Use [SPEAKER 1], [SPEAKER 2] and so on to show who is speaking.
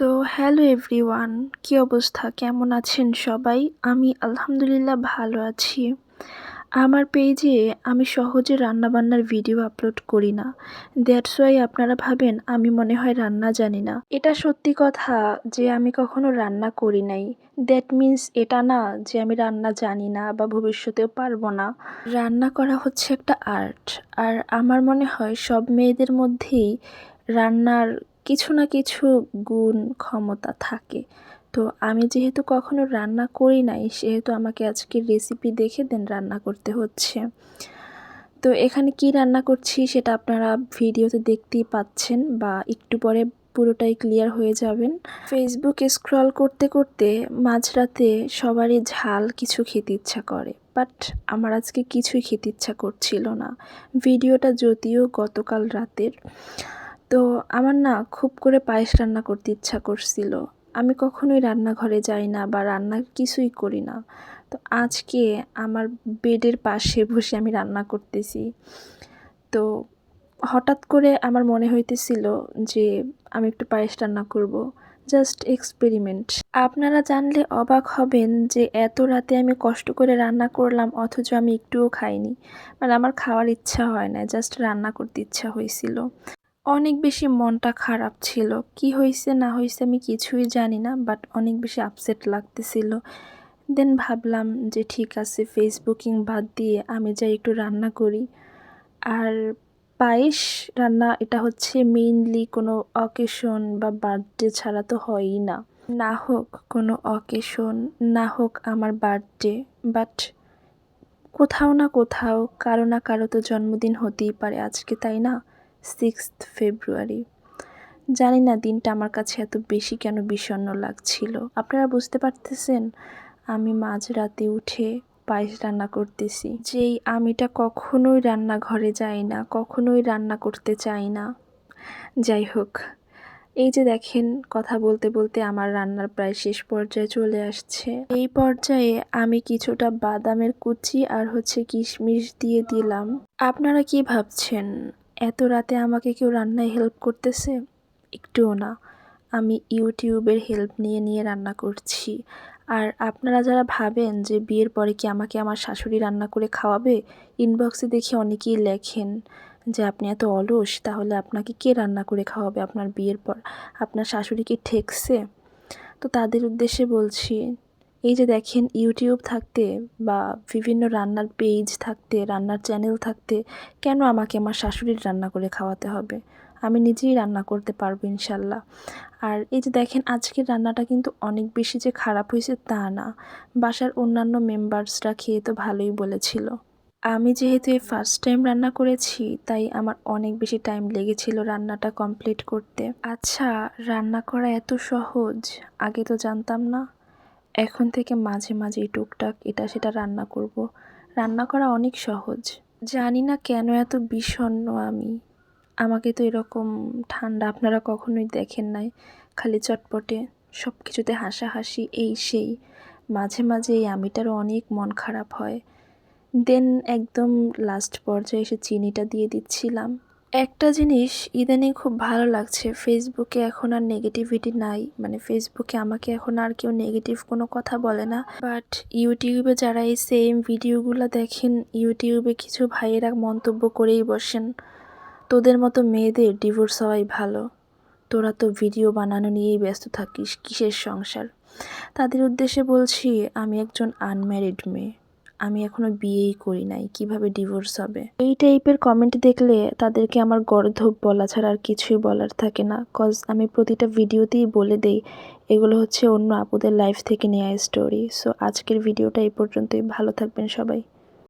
[SPEAKER 1] So hello everyone, কী অবস্থা, কেমন আছেন সবাই? আমি আলহামদুলিল্লাহ ভালো আছি। আমার পেজে আমি সহজে রান্নাবান্নার ভিডিও আপলোড করি না। দ্যাটস ওয়াই আপনারা ভাবেন আমি মনে হয় রান্না জানি না। এটা সত্যি কথা যে আমি কখনো রান্না করি নাই। দ্যাট মিন্স এটা না যে আমি রান্না জানি না বা ভবিষ্যতেও পারবো না। রান্না করা হচ্ছে একটা আর্ট। আর আমার মনে হয় সব মেয়েদের মধ্যেই রান্নার কিছু না কিছু গুণ ক্ষমতা থাকে। তো আমি যেহেতু কখনো রান্না করি নাই সেহেতু আমাকে আজকের রেসিপি দেখে দেন রান্না করতে হচ্ছে। তো এখানে কি রান্না করছি সেটা আপনারা ভিডিওতে দেখতেই পাচ্ছেন বা একটু পরে পুরোটাই ক্লিয়ার হয়ে যাবেন। ফেসবুকে স্ক্রল করতে করতে মাঝরাতে সবারই ঝাল কিছু খেতে ইচ্ছা করে, বাট আমার আজকে কিছুই খেতে ইচ্ছা করছিল না। ভিডিওটা যদিও গতকাল রাতের, তো আমার না খুব করে পায়েস রান্না করতে ইচ্ছা করছিল। আমি কখনোই রান্নাঘরে যাই না বা রান্না কিছুই করি না। তো আজকে আমার বেডের পাশে বসে আমি রান্না করতেছি। তো হঠাৎ করে আমার মনে হইতেছিল যে আমি একটু পায়েস রান্না করব, জাস্ট এক্সপেরিমেন্ট। আপনারা জানলে অবাক হবেন যে এত রাতে আমি কষ্ট করে রান্না করলাম অথচ আমি একটুও খাইনি। মানে আমার খাওয়ার ইচ্ছা হয় না, জাস্ট রান্না করতে ইচ্ছা হয়েছিল। অনেক বেশি মনটা খারাপ ছিল। কি হইছে না হইছে আমি কিছুই জানি না, বাট অনেক বেশি আপসেট লাগতেছিল। দেন ভাবলাম যে ঠিক আছে, ফেসবুকিং বাদ দিয়ে আমি যাই একটু রান্না করি। আর পায়েস রান্না এটা হচ্ছে মেইনলি কোনো অকেশন বা বার্থডে ছাড়া তো হয়ই না। না হোক কোনো অকেশন, না হোক আমার বার্থডে, বাট কোথাও না কোথাও কারো না কারো তো জন্মদিন হতেই পারে আজকে, তাই না? 6th ফেব্রুয়ারি। জানি না দিনটা আমার কাছে এত বেশি কেন বিষণ্ণ লাগছিল। আপনারা বুঝতে পারতেছেন আমি মাঝরাতে উঠে পায়েস রান্না করতেছি। যেই আমিটা কখনোই রান্নাঘরে যাই না, কখনোই রান্না করতে চাই না। যাই হোক, এই যে দেখেন কথা বলতে বলতে আমার রান্নার প্রায় শেষ পর্যায়ে চলে আসছে। এই পর্যায়ে আমি কিছুটা বাদামের কুচি আর হচ্ছে কিশমিশ দিয়ে দিলাম। আপনারা কি ভাবছেন এত রাতে আমাকে কেউ রান্নায় হেল্প করতেছে? একটুও না। আমি ইউটিউবের হেল্প নিয়ে নিয়ে রান্না করছি। আর আপনারা যারা ভাবেন যে বিয়ের পরে কি আমাকে আমার শাশুড়ি রান্না করে খাওয়াবে, ইনবক্সে দেখি অনেকেই লেখেন যে আপনি এত অলস, তাহলে আপনাকে কে রান্না করে খাওয়াবে আপনার বিয়ের পর? আপনার শাশুড়ি কি ঠেকছে? তো তাদের উদ্দেশ্যে বলছি, এই যে দেখেন ইউটিউব থাকতে বা বিভিন্ন রান্নার পেজ থাকতে, রান্নার চ্যানেল থাকতে কেন আমাকে আমার শাশুড়ির রান্না করে খাওয়াতে হবে? আমি নিজেই রান্না করতে পারবো ইনশাল্লাহ। আর এই যে দেখেন আজকের রান্নাটা কিন্তু অনেক বেশি যে খারাপ হয়েছে তা না। বাসার অন্যান্য মেম্বার্সরা খেয়ে তো ভালোই বলেছিল। আমি যেহেতু এই ফার্স্ট টাইম রান্না করেছি তাই আমার অনেক বেশি টাইম লেগেছিল রান্নাটা কমপ্লিট করতে। আচ্ছা, রান্না করা এত সহজ আগে তো জানতাম না। এখন থেকে মাঝে মাঝেই টুকটাক এটা সেটা রান্না করব। রান্না করা অনেক সহজ। জানি না কেন এত বিষণ্ণ আমি। আমাকে তো এরকম ঠান্ডা আপনারা কখনোই দেখেন নাই। খালি চটপটে সব কিছুতে হাসাহাসি এই সেই। মাঝে মাঝে এই আমিটারও অনেক মন খারাপ হয়। দেন একদম লাস্ট পর্যায়ে এসে চিনিটা দিয়ে দিচ্ছিলাম। একটা জিনিস ইদানিং খুব ভালো লাগছে, ফেসবুকে এখন আর নেগেটিভিটি নাই। মানে ফেসবুকে আমাকে এখন আর কেউ নেগেটিভ কোনো কথা বলে না, বাট ইউটিউবে যারা এই সেম ভিডিওগুলো দেখেন, ইউটিউবে কিছু ভাইয়েরা মন্তব্য করেই বসেন, তোদের মতো মেয়েদের ডিভোর্স হওয়াই ভালো, তোরা তো ভিডিও বানানো নিয়েই ব্যস্ত থাকিস, কিসের সংসার। তাদের উদ্দেশ্যে বলছি আমি একজন আনম্যারিড মেয়ে, আমি এখনো বিয়েই করি নাই, কিভাবে ডিভোর্স হবে? এই টাইপের কমেন্ট দেখলে তাদেরকে আমার গর্ধব বলা ছাড়া আর কিছুই বলার থাকে না। কজ আমি প্রতিটা ভিডিওতেই বলে দেই এগুলো হচ্ছে অন্য আপুদের লাইফ থেকে নেওয়া স্টোরি। সো আজকের ভিডিওটা এই পর্যন্তই। ভালো থাকবেন সবাই।